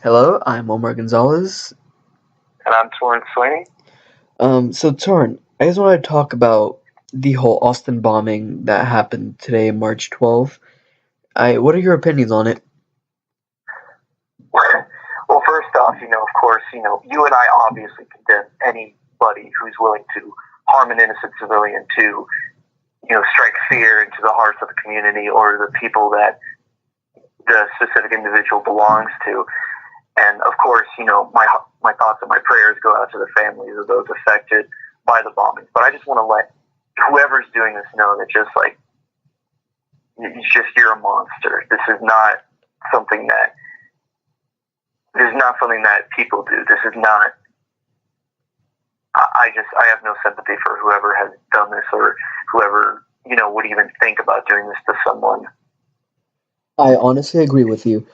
Hello, I'm Omar Gonzalez. And I'm Torrance Slaney. So Torn, I just want to talk about the whole Austin bombing that happened today, March 12th. What are your opinions on it? Well, first off, of course, you and I obviously condemn anybody who's willing to harm an innocent civilian to, strike fear into the hearts of the community or the people that the specific individual belongs to. And of course, my thoughts and my prayers go out to the families of those affected by the bombings. But I just want to let whoever's doing this know that you're a monster. Something that this is not something that people do. This is not. I have no sympathy for whoever has done this or whoever would even think about doing this to someone. I honestly agree with you.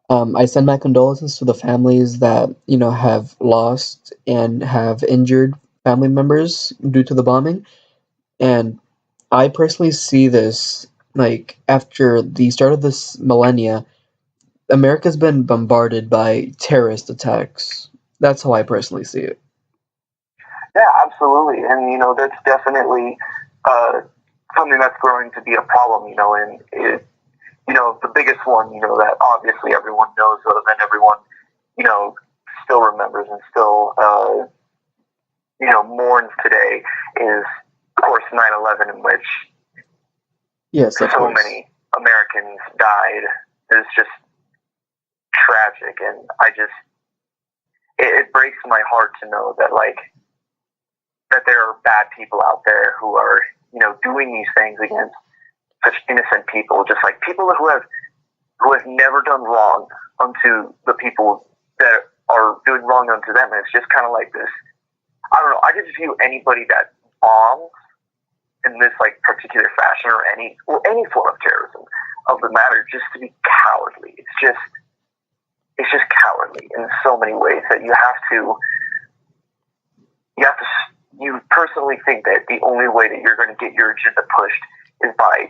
I send my condolences to the families that, have lost and have injured family members due to the bombing. And I personally see this like after the start of this millennia, America's been bombarded by terrorist attacks. That's how I personally see it. Yeah, absolutely, and that's definitely something that's growing to be a problem. And the biggest one, that obviously everyone knows of and everyone, still remembers and still, mourns today is, of course, 9/11, in which Yes, of so course. many Americans died. It's just tragic, and it breaks my heart to know that, that there are bad people out there who are, doing these things against such innocent people, just like people who have never done wrong unto the people that are doing wrong unto them. And it's just kind of like this. I don't know. I just view anybody that bombs in this particular fashion or any form of terrorism of the matter just to be cowardly. It's just cowardly in so many ways that you personally think that the only way that you're going to get your agenda pushed is by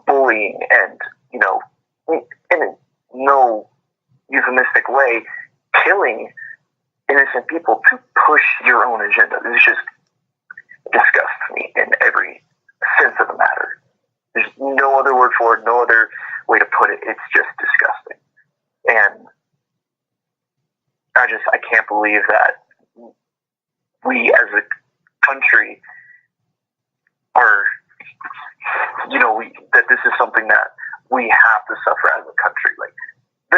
bullying and, in no euphemistic way, killing innocent people to push your own agenda. This just disgusts me in every sense of the matter. There's no other word for it, no other way to put it. It's just disgusting. And I can't believe that we as a country are, that this is something that we have to suffer as a country.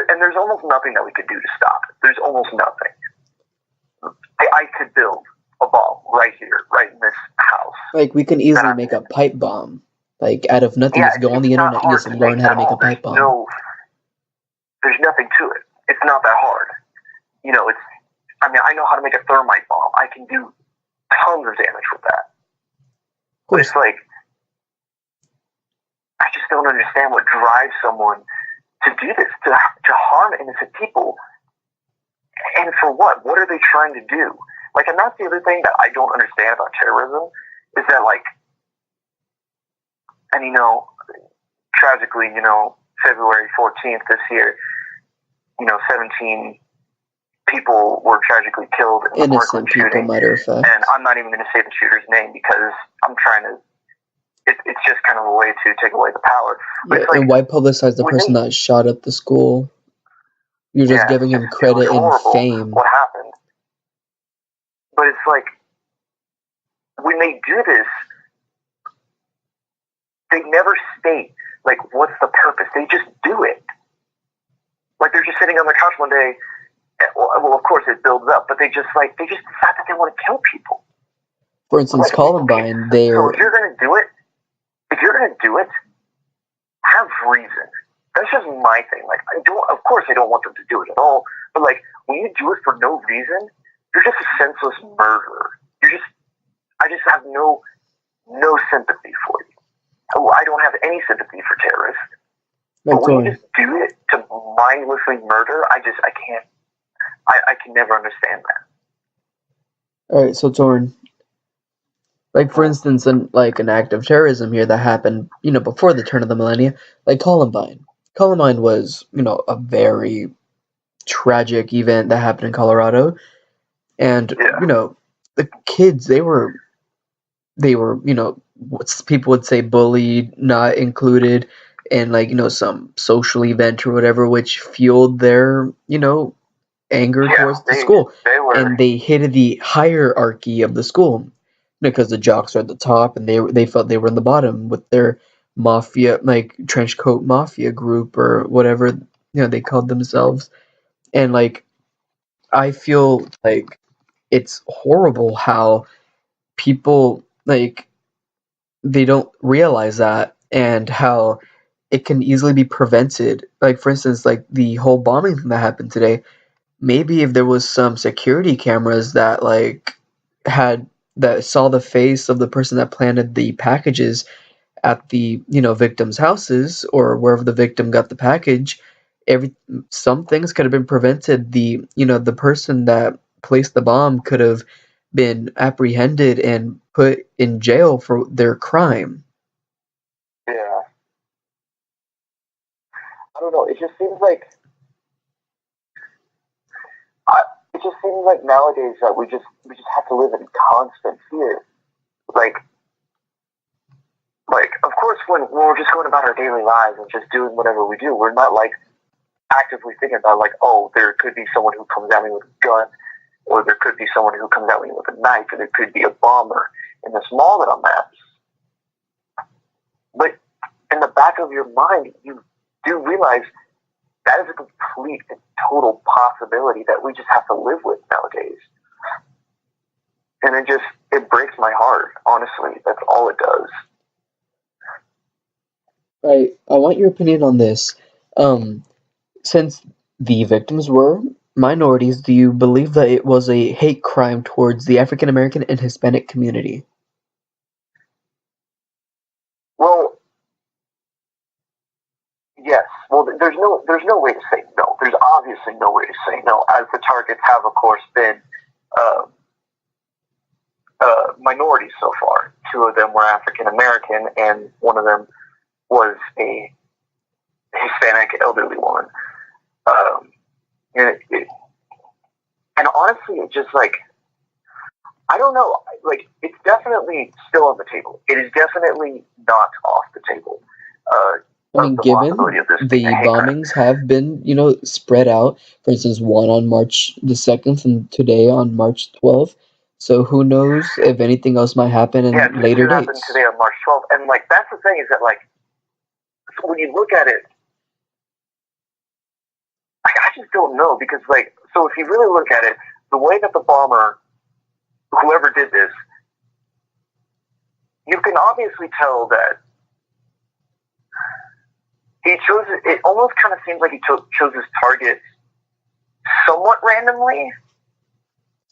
And there's almost nothing that we could do to stop it. There's almost nothing. I could build a bomb right here, right in this house. Like, we can easily make a pipe bomb. Like, out of nothing, Yeah, just go on the internet and just learn how to make a pipe bomb. There's nothing to it. It's not that hard. I know how to make a thermite bomb. I can do tons of damage with that. But it's I just don't understand what drives someone to do this, to harm innocent people. And for what? What are they trying to do? And that's the other thing that I don't understand about terrorism is that, and tragically, February 14th this year, 17 people were tragically killed in the Innocent people, shooting. matter of fact. And I'm not even going to say the shooter's name because I'm trying to. It's just kind of a way to take away the power. Yeah, and why publicize the person that shot up the school? You're just giving him credit and fame. What happened? But it's when they do this, they never state what's the purpose. They just do it. They're just sitting on their couch one day. Well, of course it builds up, but they just decide that they want to kill people. For instance, Columbine, So if you're going to do it, have reason. That's just my thing. Of course I don't want them to do it at all, but when you do it for no reason, you're just a senseless murderer. I just have no sympathy for you. I don't have any sympathy for terrorists. But when you just do it to mindlessly murder, I can't. I can never understand that. Alright, so Torn, for instance, an act of terrorism here that happened, before the turn of the millennia, Columbine. Columbine was, a very tragic event that happened in Colorado. And Yeah. the kids, they were, what people would say bullied, not included in, like, some social event or whatever, which fueled their, anger Yeah. towards the school. They were. And they hated the hierarchy of the school because the jocks are at the top and they felt they were in the bottom with their mafia, like trench coat mafia group or whatever, they called themselves. And like, I feel like it's horrible how people, like, they don't realize that, and how it can easily be prevented. Like, for instance, like the whole bombing thing that happened today, maybe if there was some security cameras that had that saw the face of the person that planted the packages at the victims' houses or wherever the victim got the package, every some things could have been prevented. The person that placed the bomb could have been apprehended and put in jail for their crime. Yeah. I don't know. It just seems like I, it just seems like nowadays that we just have to live in constant fear. Like of course when we're just going about our daily lives and just doing whatever we do, we're not like actively thinking about like, oh, there could be someone who comes at me with a gun, or there could be someone who comes at me with a knife, or there could be a bomber in this mall that I'm at. But in the back of your mind, you do realize that is a complete and total possibility that we just have to live with nowadays. And it breaks my heart, honestly. That's all it does. I want your opinion on this. Um, since the victims were minorities, do you believe that it was a hate crime towards the African American and Hispanic community? Well, yes. Well, there's no way to say no. There's obviously no way to say no, as the targets have, of course, been uh, minorities so far. Two of them were African American, and one of them was a Hispanic elderly woman. Um, and, and honestly, it just like, I don't know. Like, it's definitely still on the table. It is definitely not off the table. I Of mean, the given possibility of this being a the hate crime. bombings have been, spread out, for instance, one on March the 2nd and today on March 12th. So who knows if anything else might happen Yeah, in later two happened dates. today on March 12th, and like that's the thing is that like when you look at it, I just don't know because like so if you really look at it, the way that the bomber, whoever did this, you can obviously tell that he chose it. It almost kind of seems like he chose his target somewhat randomly.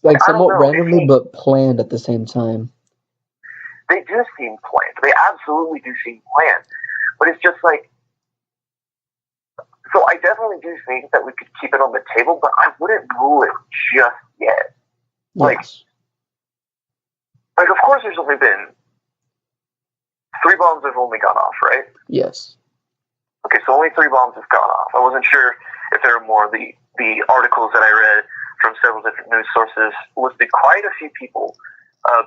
Like, I don't somewhat know. randomly, but planned at the same time. They do seem planned. They absolutely do seem planned. But it's just like, so I definitely do think that we could keep it on the table, but I wouldn't rule it just yet. Like, Yes. like of course there's only been 3 bombs have only gone off, right? Yes. Okay, so only 3 bombs have gone off. I wasn't sure if there were more. The articles that I read from several different news sources listed quite a few people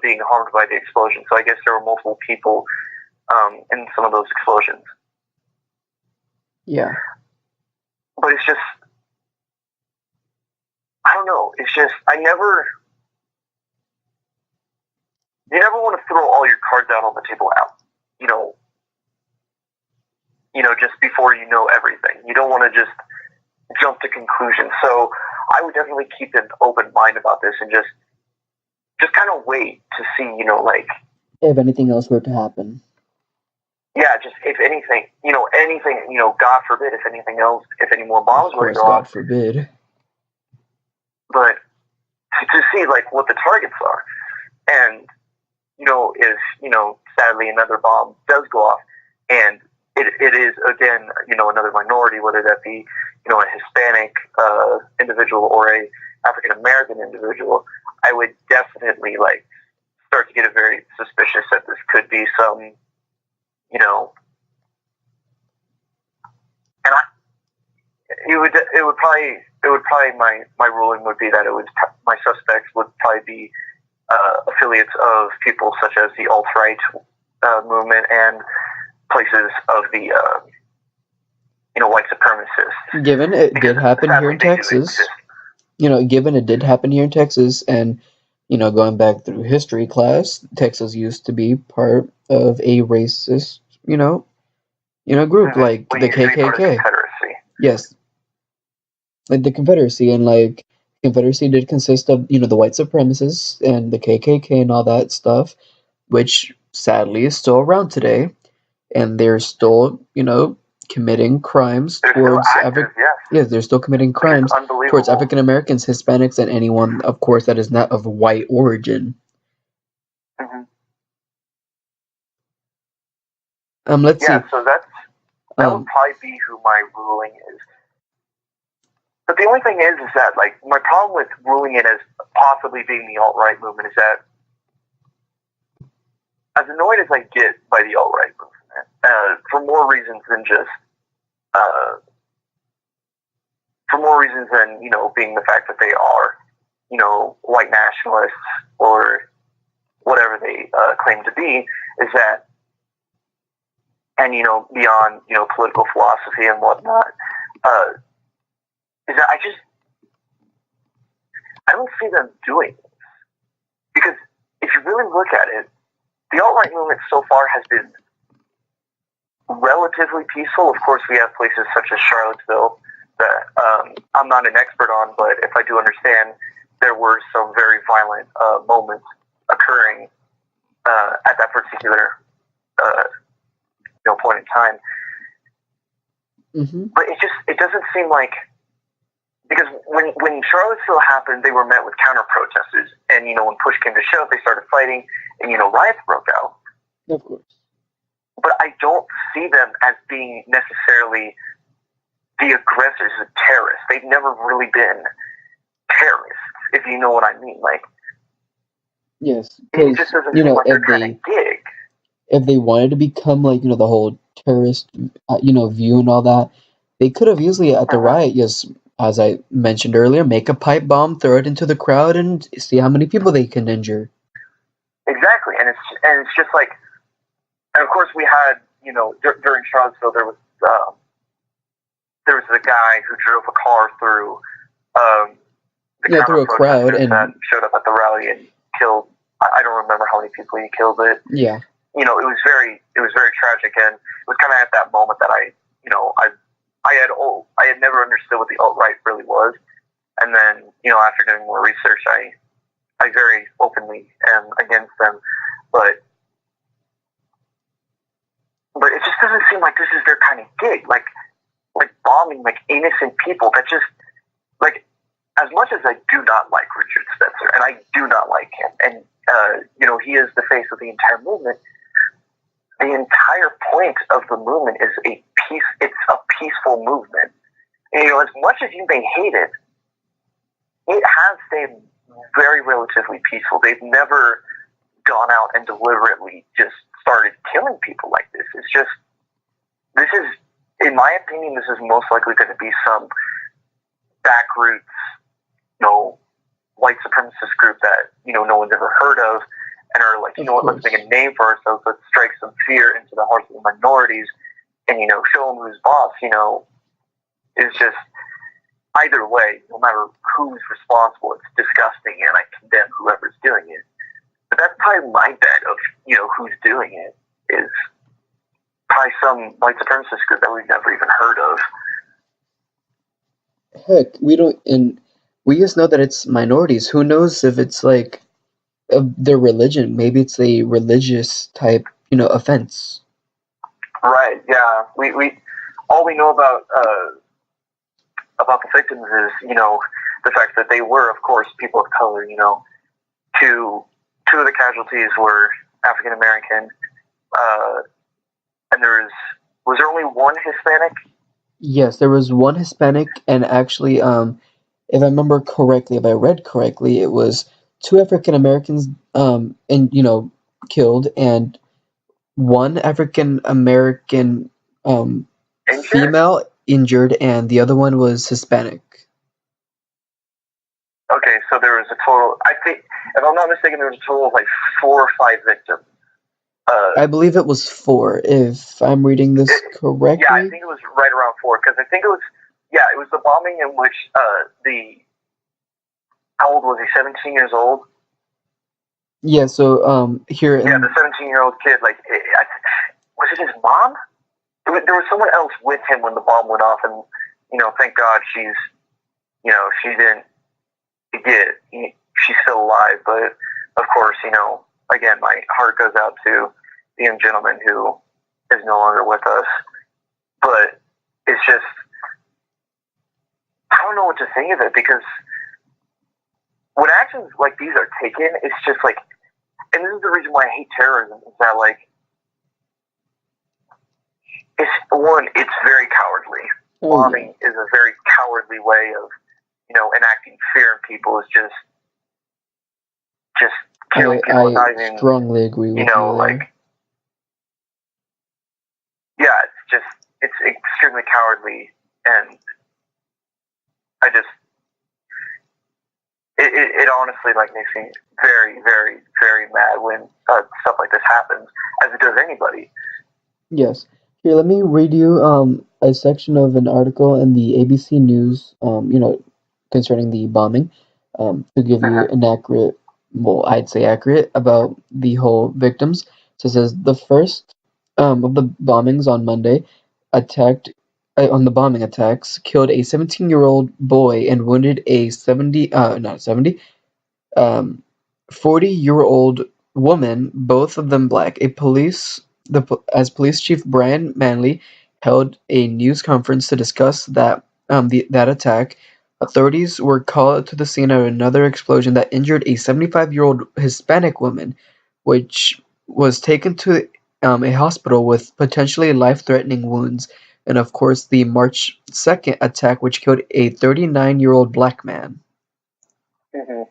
being harmed by the explosion. So I guess there were multiple people in some of those explosions. Yeah. But it's just, I don't know. It's just, you never want to throw all your cards out on the table out, you know, just before you know everything. You don't want to just jump to conclusions. So I would definitely keep an open mind about this and just kind of wait to see, like, If anything else were to happen. yeah, just if anything, God forbid, if anything else, if any more Of bombs were to course, go God off, forbid. but to see like what the targets are, and if sadly another bomb does go off, and it is again another minority, whether that be a Hispanic individual or a African American individual, I would definitely like start to get very suspicious that this could be some and my ruling would be that my suspects would probably be affiliates of people such as the alt-right movement and places of the white supremacists. Given it Because did happen here sadly, in they do Texas, exist. given it did happen here in Texas, and going back through history class, Texas used to be part of a racist, group like We the used to be part of the KKK. Confederacy. Yes, like the Confederacy, and like Confederacy did consist of the white supremacists and the KKK and all that stuff, which sadly is still around today, and they're still committing crimes They're towards still active, yes. Yes, they're still committing crimes towards African Americans, Hispanics, and anyone, of course, that is not of white origin. Mm-hmm. Let's see. So that would probably be who my ruling is. But the only thing is that, like, my problem with ruling it as possibly being the alt-right movement is that, as annoyed as I get by the alt-right movement, for more reasons than being the fact that they are, white nationalists or whatever they claim to be, is that, and, beyond, political philosophy and whatnot, is that I don't see them doing this. Because if you really look at it, the alt-right movement so far has been relatively peaceful. Of course, we have places such as Charlottesville that I'm not an expert on, but if I do understand, there were some very violent moments occurring at that particular point in time. Mm-hmm. But it doesn't seem like, because when Charlottesville happened, they were met with counter protesters, and when push came to shove, they started fighting, and riots broke out. Of course. But I don't see them as being necessarily the aggressors, the terrorists. They've never really been terrorists, if you know what I mean. Like, yes, it just doesn't seem like they're trying to gig. If they wanted to become like the whole terrorist view and all that, they could have easily at the riot, just as I mentioned earlier, make a pipe bomb, throw it into the crowd, and see how many people they can injure. Exactly, and it's just like, and of course we had during Charlottesville there was a guy who drove a car through through a crowd and that showed up at the rally and killed. I don't remember how many people he killed, but yeah, it was very tragic, and it was kind of at that moment that I had never understood what the alt-right really was, and then after doing more research, I very openly am against them, but it just doesn't seem like this is their kind of gig, like bombing like innocent people. That just, like, as much as I do not like Richard Spencer, and I do not like him, and he is the face of the entire movement. The entire point of the movement is it's a peaceful movement. And, as much as you may hate it, it has stayed very relatively peaceful. They've never gone out and deliberately just started killing people like this. It's just, this is, in my opinion, this is most likely going to be some backroots, white supremacist group that, no one's ever heard of, and are like, what, let's make a name for ourselves, let's strike some fear into the hearts of the minorities, and, show them who's boss, it's just, either way, no matter who's responsible, it's disgusting, and I condemn whoever's doing it. But that's probably my bet of, who's doing it, is probably some white supremacist group that we've never even heard of. Heck, we don't, and we just know that it's minorities. Who knows if it's like their religion? Maybe it's a religious type, offense. Right. Yeah. We all we know about the victims is the fact that they were, of course, people of color. Two of the casualties were African American, and was there only one Hispanic? Yes, there was one Hispanic, and actually, if I remember correctly, if I read correctly, it was 2 African Americans, killed, and 1 African American, female, injured, and the other one was Hispanic. Okay, so there was a total. I think, if I'm not mistaken, there was a total of like 4 or 5 victims. I believe it was 4, if I'm reading this correctly. Yeah, I think it was right around 4 because I think it was. Yeah, it was the bombing in which the. How old was he? 17 years old. Yeah. So here. Yeah, the 17-year-old kid. Like, was it his mom? There was someone else with him when the bomb went off, and thank God she didn't get. She's still alive, but of course, again, my heart goes out to the young gentleman who is no longer with us. But it's just, I don't know what to think of it because when actions like these are taken, it's just like, and this is the reason why I hate terrorism, is that like, it's very cowardly. Bombing is a very cowardly way of, enacting fear in people. Is just killing people. I strongly agree with you like, yeah, it's extremely cowardly, and I just, it honestly like makes me very, very, very mad when stuff like this happens, as it does anybody. Yes. Here, let me read you a section of an article in the ABC News, concerning the bombing, to give you an accurate, well, I'd say accurate, about the whole victims. So it says the first of the bombings on Monday attacked on the bombing attacks killed a 17-year-old boy and wounded a 40-year-old woman, both of them black. As Police Chief Brian Manley held a news conference to discuss that attack, authorities were called to the scene of another explosion that injured a 75-year-old Hispanic woman, which was taken to a hospital with potentially life-threatening wounds, and of course the March 2nd attack, which killed a 39-year-old black man. Mm-hmm.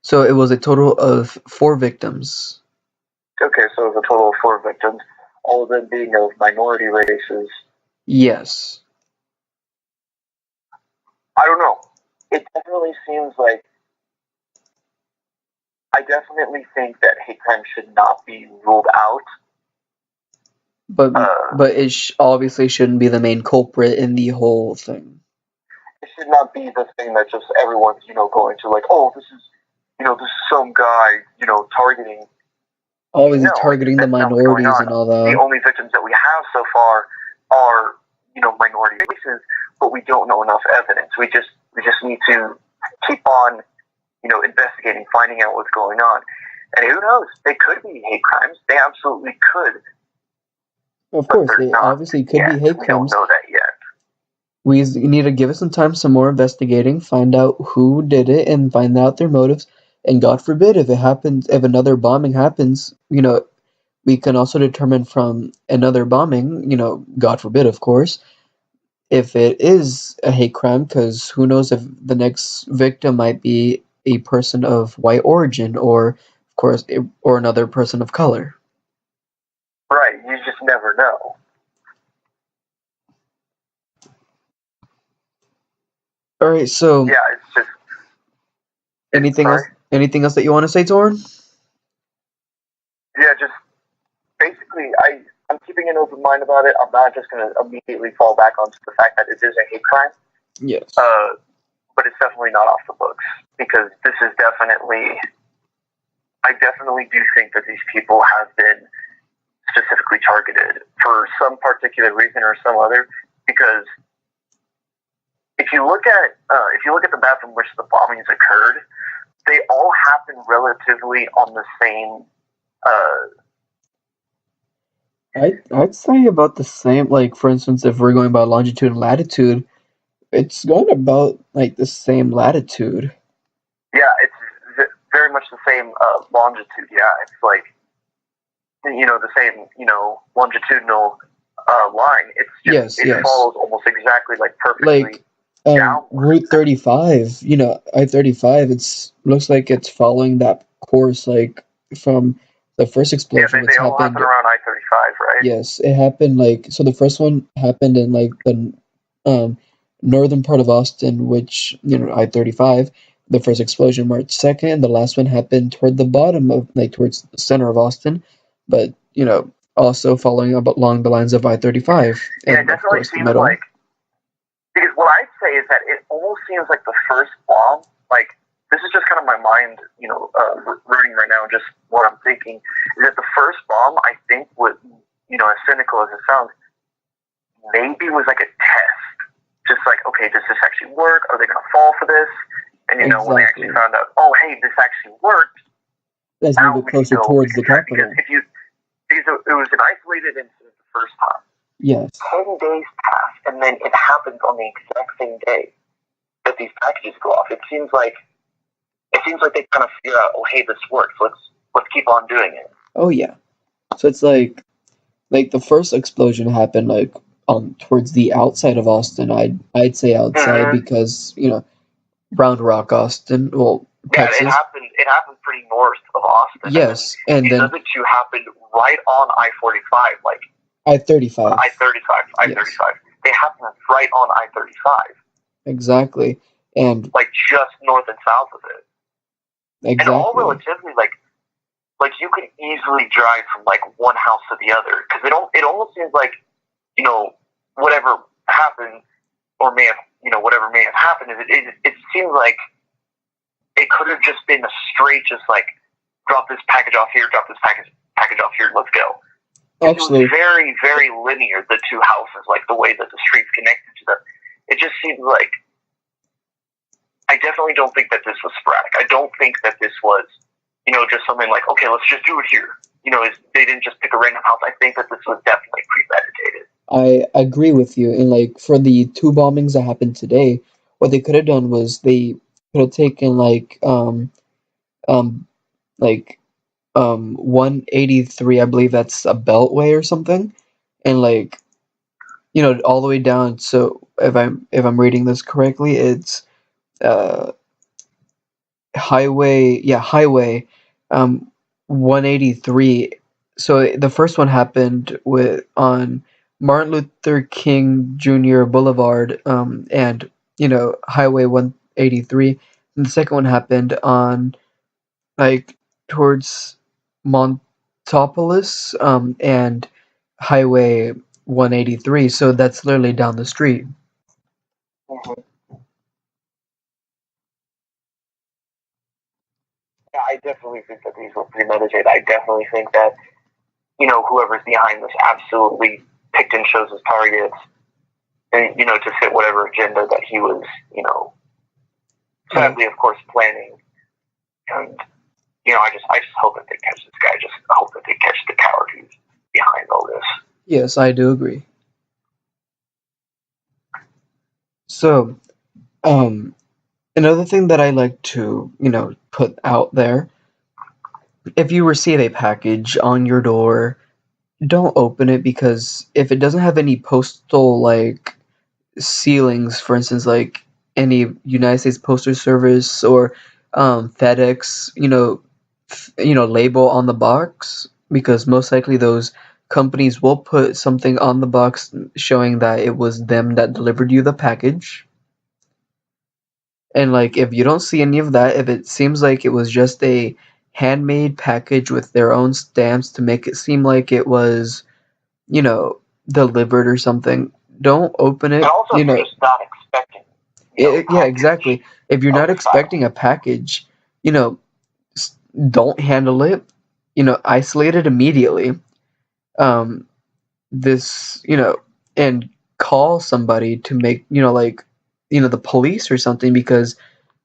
So it was a total of 4 victims. Okay, so it was a total of 4 victims, all of them being of minority races. Yes. I don't know. It definitely seems like, I definitely think that hate crime should not be ruled out. But it obviously shouldn't be the main culprit in the whole thing. It should not be the thing that just everyone's, going to like, oh, this is some guy, targeting. Always targeting the minorities and all that. The only victims that we have so far are, minority races, but we don't know enough evidence. We just need to keep on, investigating, finding out what's going on. And who knows? They could be hate crimes. They absolutely could. Of course, they obviously could be hate crimes. We don't know that yet. We need to give it some time, some more investigating, find out who did it, and find out their motives. And God forbid, if another bombing happens, we can also determine from another bombing, God forbid, of course, if it is a hate crime, because who knows if the next victim might be a person of white origin, or, of course, or another person of color. Right, you just never know. All right, so yeah, it's just anything else that you want to say, Torin? Yeah, just basically, I'm keeping an open mind about it. I'm not just going to immediately fall back onto the fact that it is a hate crime. Yes. But it's definitely not off the books, because this is definitely, I definitely do think that these people have been specifically targeted for some particular reason or some other, because if you look at the map in which the bombings occurred, they all happened relatively on the same. I'd say about the same. Like, for instance, if we're going by longitude and latitude, it's going about like the same latitude. Yeah, it's very much the same longitude. Yeah, it's like the same longitudinal line. It's just it follows almost exactly like perfectly. Like Route 35, I-35. Looks like it's following that course, like from The first Yeah, explosion, which they all happen happened, around I-35, right? yes, it happened like so. The first one happened in like the um, northern part of Austin, which I-35. The first explosion March 2nd. The last one happened toward the bottom of like towards the center of Austin, but also following up along the lines of I-35, Yeah, it and of definitely course the seems middle. like, because what I'd say is that it almost seems like the first bomb, like, this is just kind of my mind, rooting right now, just what I'm thinking, is that the first bomb, I think, was, as cynical as it sounds, maybe was like a test. Just like, okay, does this actually work? Are they going to fall for this? And, when they actually Exactly. found out, oh, hey, this actually worked, Let's move now it we can closer go, we towards can the try. Because capital. because it was an isolated incident the first time. Yes. 10 days pass, and then it happens on the exact same day that these packages go off. It seems like they kind of figure out, oh, hey, this works. Let's keep on doing it. Oh yeah. So it's like the first explosion happened like towards the outside of Austin. I'd say outside Mm-hmm. because Round Rock, Austin, well, Yeah, it Texas. happened. It happened pretty north of Austin, and then Yes, and these then other two happened right on I-45, like I-35. I-35, Yes, I-35. They happened right on I-35, exactly, and like just north and south of it, and all exactly, relatively like you could easily drive from like one house to the other because it almost seems like whatever happened or may have whatever may have happened is it seems like it could have just been a straight just like drop this package off here, drop this package off here, let's go. It was actually, very, very linear, the two houses, like the way that the streets connected to them. It just seems like I definitely don't think that this was sporadic. I don't think that this was, just something like, okay, let's just do it here. They didn't just pick a random house. I think that this was definitely premeditated. I agree with you. And like for the two bombings that happened today, what they could have done was they could have taken um like 183, I believe that's a beltway or something, and like all the way down. So if I'm reading this correctly, it's uh highway 183. So the first one happened with on Martin Luther King Jr. Boulevard, and Highway 183, and the second one happened on like towards Montopolis, and Highway 183. So that's literally down the street. Mm-hmm. Yeah, I definitely think that these were premeditated. I definitely think that whoever's behind this absolutely picked and chose his targets, and, to fit whatever agenda that he was, Uh, sadly, of course, planning. And I just hope that they catch this guy. I just hope that they catch the coward who's behind all this. yes, I do agree. So, um, another thing that I like to, put out there, if you receive a package on your door, don't open it because if it doesn't have any postal like sealings, for instance, like any United States Postal Service or FedEx, label on the box, because most likely those companies will put something on the box showing that it was them that delivered you the package. And like if you don't see any of that, if it seems like it was just a handmade package with their own stamps to make it seem like it was, delivered or something, don't open And it. also, if you're just not expecting, a Yeah, package exactly. If you're of not this style. expecting a package, you know, don't handle it. Isolate it immediately. Um, this, and call somebody to make, like, the police or something, because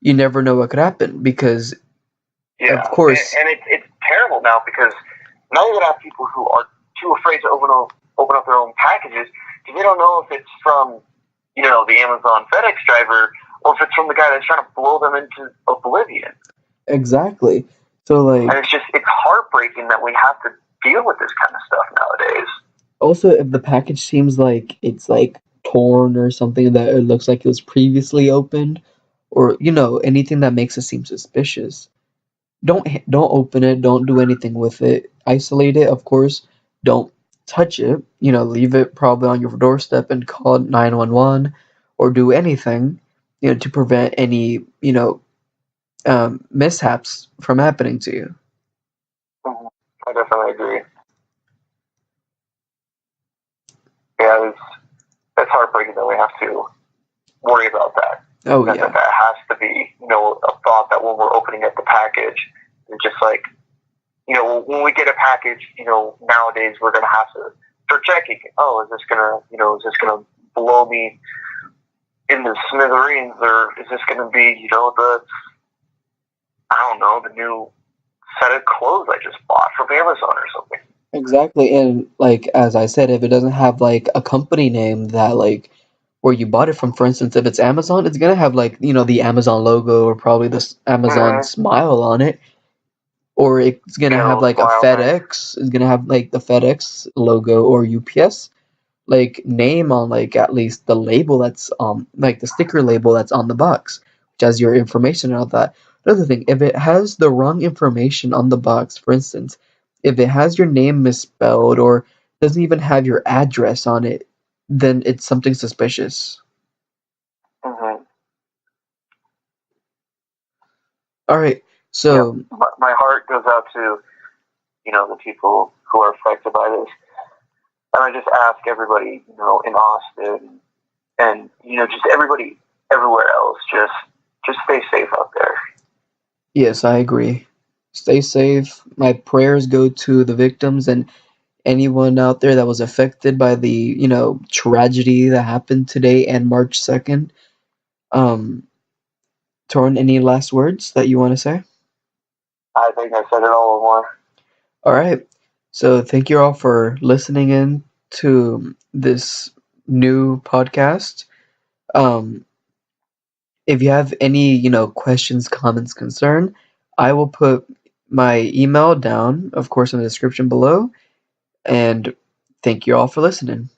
you never know what could happen. Because, of Yeah, course, and it's terrible now because now you're gonna have people who are too afraid to open up their own packages because they don't know if it's from the Amazon FedEx driver or if it's from the guy that's trying to blow them into oblivion. exactly. So, And like, it's heartbreaking that we have to deal with this kind of stuff nowadays. also, if the package seems like it's like torn or something, that it looks like it was previously opened, or anything that makes it seem suspicious, don't open it, don't do anything with it. Isolate it, of course. Don't touch it. Leave it probably on your doorstep and call 911 or do anything, to prevent any, mishaps from happening to you. Mhm. I definitely agree. Yeah, it's heartbreaking that we have to worry about that. Oh That yeah. has to be, a thought that when we're opening up the package, it's just like, when we get a package, nowadays we're gonna have to start checking. Oh, is this gonna blow me in the smithereens, or is this gonna be, I don't know, the new set of clothes I just bought from Amazon or something. Exactly. And like as I said, if it doesn't have like a company name that like where you bought it from, for instance, if it's Amazon, it's gonna have like, the Amazon logo or probably this Amazon Mm-hmm. smile on it. Or it's gonna Yeah, have little like a smile thing. FedEx. It's gonna have like the FedEx logo or UPS like name on like at least the label that's like the sticker label that's on the box, which has your information and all that. Another thing, if it has the wrong information on the box, for instance, if it has your name misspelled or doesn't even have your address on it, then it's something suspicious. Mm-hmm. All right, Yeah, so my heart goes out to the people who are affected by this, and I just ask everybody, in Austin and just everybody everywhere else, just stay safe out there. yes, I agree. Stay safe. My prayers go to the victims and anyone out there that was affected by the, tragedy that happened today and March 2nd. Um, Torn, any last words that you want to say? I think I said it all in one. All right. So thank you all for listening in to this new podcast. Um, if you have any, questions, comments, concern, I will put my email down, of course, in the description below. And thank you all for listening.